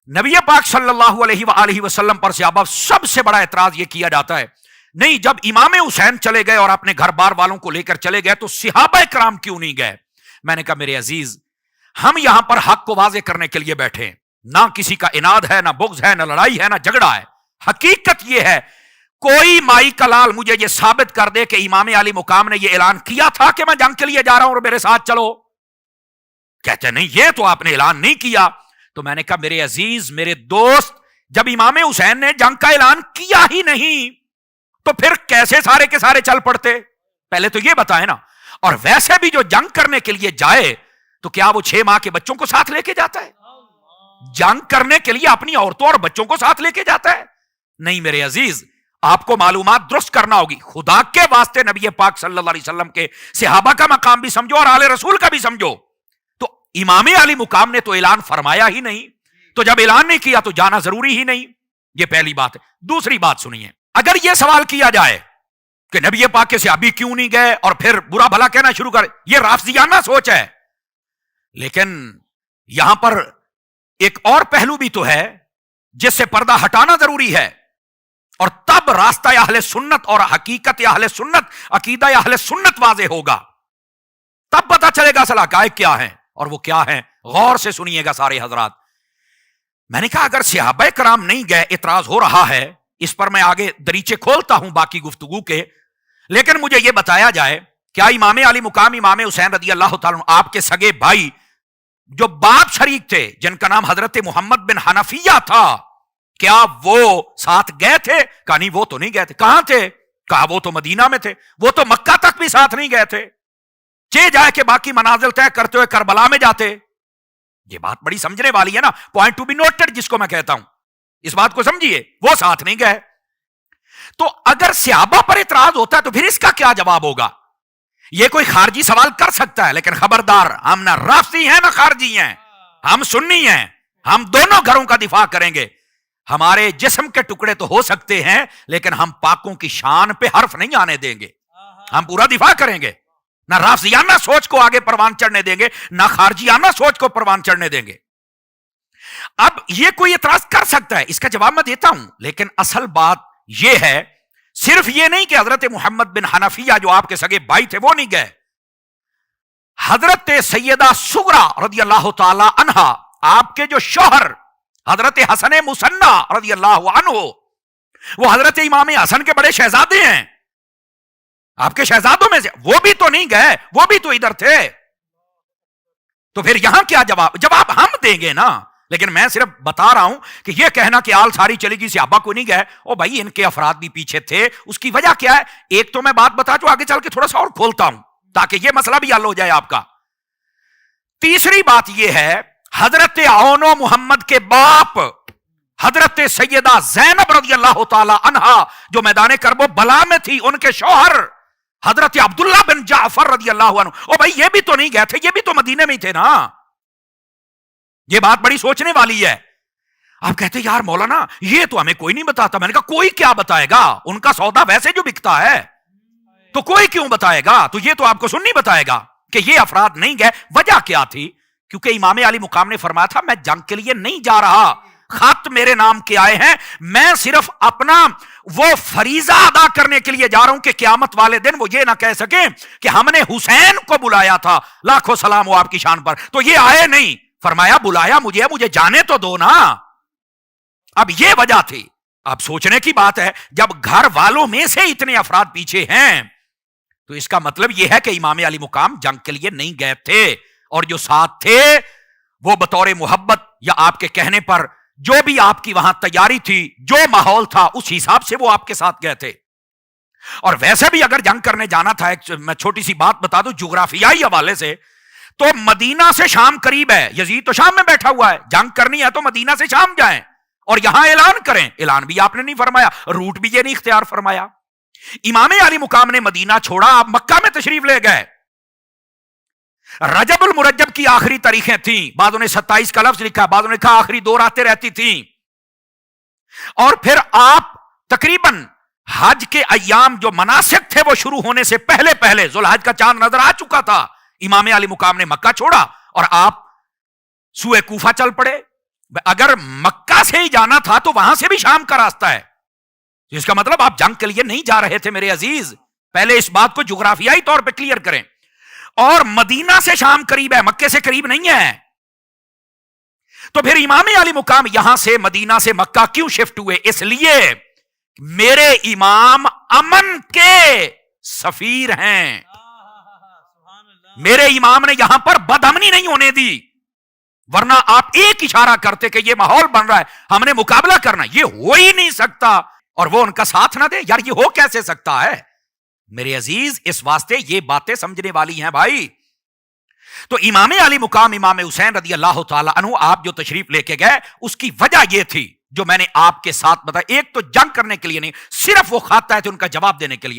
नबी पाक सल्लल्लाहु अलैहि वसल्लम पर सहाबा सबसे बड़ा एतराज यह किया जाता है, नहीं जब इमाम हुसैन चले गए और अपने घर बार वालों को लेकर चले गए तो सहाबा कराम क्यों नहीं गए? मैंने कहा मेरे अजीज, हम यहां पर हक को वाजे करने के लिए बैठे हैं, ना किसी का इनाद है, ना बुग़्ज़ है, ना लड़ाई है, ना झगड़ा है। हकीकत यह है, कोई माई का लाल मुझे यह साबित कर दे कि इमाम अली मुकाम ने यह ऐलान किया था कि मैं जंग के लिए जा रहा हूं और मेरे साथ चलो। कहते नहीं, यह तो आपने ऐलान नहीं किया। तो मैंने कहा मेरे अजीज, मेरे दोस्त, जब इमाम हुसैन ने जंग का ऐलान किया ही नहीं तो फिर कैसे सारे के सारे चल पड़ते? पहले तो यह बताए ना। और वैसे भी जो जंग करने के लिए जाए तो क्या वो 6 माह के बच्चों को साथ लेके जाता है? जंग करने के लिए अपनी औरतों और बच्चों को साथ लेके जाता है? नहीं मेरे अजीज, आपको मालूमात दुरुस्त करना होगी। खुदा के वास्ते नबी पाक सल्लल्लाहु अलैहि वसल्लम के सहाबा का मकाम भी समझो और आले रसूल का भी समझो। तो इमाम अली मुकाम ने तो ऐलान फरमाया ही नहीं, तो जब ऐलान नहीं किया तो जाना जरूरी ही नहीं। यह पहली बात है। दूसरी बात सुनिए, अगर यह सवाल किया जाए कि नबी पाक के सहाबी क्यों नहीं गए और फिर बुरा भला कहना शुरू कर, यह राफजियाना सोच है। लेकिन यहां पर एक और पहलू भी तो है जिससे पर्दा हटाना जरूरी है, और तब रास्ता अहले सुन्नत और हकीकत अहले सुन्नत, अकीदा अहले सुन्नत वाज़े होगा। तब पता चलेगा असल हक़ाइक़ क्या है और वो क्या है। गौर से सुनिएगा सारे हजरात। मैंने कहा अगर सहाबा कराम नहीं गए, इतराज हो रहा है, इस पर मैं आगे दरीचे खोलता हूं बाकी गुफ्तगू के, लेकिन मुझे यह बताया जाए क्या इमाम अली मुकाम इमाम हुसैन रज़ी अल्लाह ताला अन्हु आपके सगे भाई जो बाप शरीक थे जिनका नाम हजरत मोहम्मद बिन हनफिया था, क्या वो साथ गए थे? कहा नहीं, वो तो नहीं गए थे। कहां थे? कहा वो तो मदीना में थे, वो तो मक्का तक भी साथ नहीं गए थे। चे जाए के बाकी मनाजिल तय करते हुए करबला में जाते। ये बात बड़ी समझने वाली है ना, पॉइंट टू बी नोटेड जिसको मैं कहता हूं, इस बात को समझिए। वो साथ नहीं गए। तो अगर सहाबा पर इतराज होता है तो फिर इसका क्या जवाब होगा? ये कोई खारजी सवाल कर सकता है, लेकिन खबरदार, हम ना राफसी हैं ना खारजी हैं, हम सुन्नी हैं। हम दोनों घरों का दिफा करेंगे। हमारे जिस्म के टुकड़े तो हो सकते हैं, लेकिन हम पाकों की शान पे हर्फ नहीं आने देंगे। हम पूरा दिफा करेंगे। ना राफजियाना सोच को आगे परवान चढ़ने देंगे, ना खारजियाना सोच को परवान चढ़ने देंगे। अब यह कोई इतराज कर सकता है, इसका जवाब मैं देता हूं, लेकिन असल बात यह है, सिर्फ यह नहीं कि हजरत मोहम्मद बिन हनफिया जो आपके सगे भाई थे वो नहीं गए, हजरत सैयदा सुगरा रज़ी अल्लाह ताला अन्हा, आपके जो शौहर हजरत हसन मुसन्ना रज़ी अल्लाह अन्हु, वो हजरत इमाम हसन के बड़े शहजादे हैं, आपके शहजादों में से, वो भी तो नहीं गए, वो भी तो इधर थे। तो फिर यहां क्या जवाब हम देंगे ना। लेकिन मैं सिर्फ बता रहा हूं कि यह कहना कि आल सारी चलेगी सहाबा को नहीं गए, ओ भाई इनके अफराद भी पीछे थे। उसकी वजह क्या है? एक तो मैं बात बता जो आगे चल के थोड़ा सा और खोलता हूं ताकि यह मसला भी हल हो जाए आपका। तीसरी बात यह है, हजरत औनो मुहम्मद के बाप हजरत सैयदा ज़ैनब रज़ी अल्लाह ताला अन्हा जो मैदान करबो बला में थी, उनके शौहर हजरत अब्दुल्ला बिन जाफर रज़ी अल्लाह अन्हु, ओ भाई ये भी तो नहीं गए थे, ये भी तो मदीने में ही थे ना। ये बात बड़ी सोचने वाली है। आप कहते यार मौलाना ये तो हमें कोई नहीं बताता। मैंने कहा कोई क्या बताएगा, उनका सौदा वैसे जो बिकता है, तो कोई क्यों बताएगा? तो ये तो आपको सुन्नी बताएगा कि ये अफराद नहीं गए। वजह क्या थी? क्योंकि इमाम अली मुकाम ने फरमाया था मैं जंग के लिए नहीं जा रहा, खत मेरे नाम के आए हैं, मैं सिर्फ अपना वो फरीजा अदा करने के लिए जा रहा हूं कि क़यामत वाले दिन वो ये ना कह सके कि हमने हुसैन को बुलाया था, लाखों सलाम हो आपकी शान पर, तो ये आए नहीं। फरमाया बुलाया मुझे जाने तो दो ना। अब ये वजह थी। अब सोचने की बात है, जब घर वालों में से इतने अफराद पीछे हैं तो इसका मतलब यह है कि इमाम अली मुकाम जंग के लिए नहीं गए थे, और जो साथ थे वो बतौर मोहब्बत या आपके कहने पर जो भी आपकी वहां तैयारी थी, जो माहौल था, उस हिसाब से वो आपके साथ गए थे। और वैसे भी अगर जंग करने जाना था, मैं छोटी सी बात बता दूं जुग्राफियाई हवाले से, तो मदीना से शाम करीब है, यजीद तो शाम में बैठा हुआ है, जंग करनी है तो मदीना से शाम जाएं और यहां ऐलान करें। ऐलान भी आपने नहीं फरमाया, रूट भी ये नहीं इख्तियार फरमाया। इमाम अली मुकाम ने मदीना छोड़ा, आप मक्का में तशरीफ ले गए। रजबुल मुरज्जब की आखिरी तारीखें थी, बादों ने 27 का लफ्ज लिखा, बादों ने कहा आखिरी 2 रातें रहती थी, और फिर आप तकरीबन हज के अय्याम जो मनासिक थे वो शुरू होने से पहले पहले जुल्हज का चांद नजर आ चुका था। इमाम अली मुकाम ने मक्का छोड़ा और आप सूए कूफा चल पड़े। اگر مکہ سے ہی جانا تھا تو وہاں سے بھی شام کا راستہ ہے، جس کا مطلب آپ جنگ کے لیے نہیں جا رہے تھے میرے عزیز. پہلے اس بات کو جغرافیائی طور پہ کلیئر کریں. اور مدینہ سے شام قریب ہے، مکے سے قریب نہیں ہے. تو پھر امام علی مقام یہاں سے مدینہ سے مکہ کیوں شفٹ ہوئے؟ اس لیے میرے امام امن کے سفیر ہیں. میرے امام نے یہاں پر بدامنی نہیں ہونے دی، ورنہ آپ ایک اشارہ کرتے کہ یہ ماحول بن رہا ہے، ہم نے مقابلہ کرنا، یہ ہو ہی نہیں سکتا، اور وہ ان کا ساتھ نہ دے. یار یہ ہو کیسے سکتا ہے میرے عزیز؟ اس واسطے یہ باتیں سمجھنے والی ہیں بھائی. تو امام علی مقام امام حسین رضی اللہ تعالی عنہ آپ جو تشریف لے کے گئے، اس کی وجہ یہ تھی جو میں نے آپ کے ساتھ بتایا. ایک تو جنگ کرنے کے لیے نہیں، صرف وہ خط آئے تھے ان کا جواب دینے کے لیے.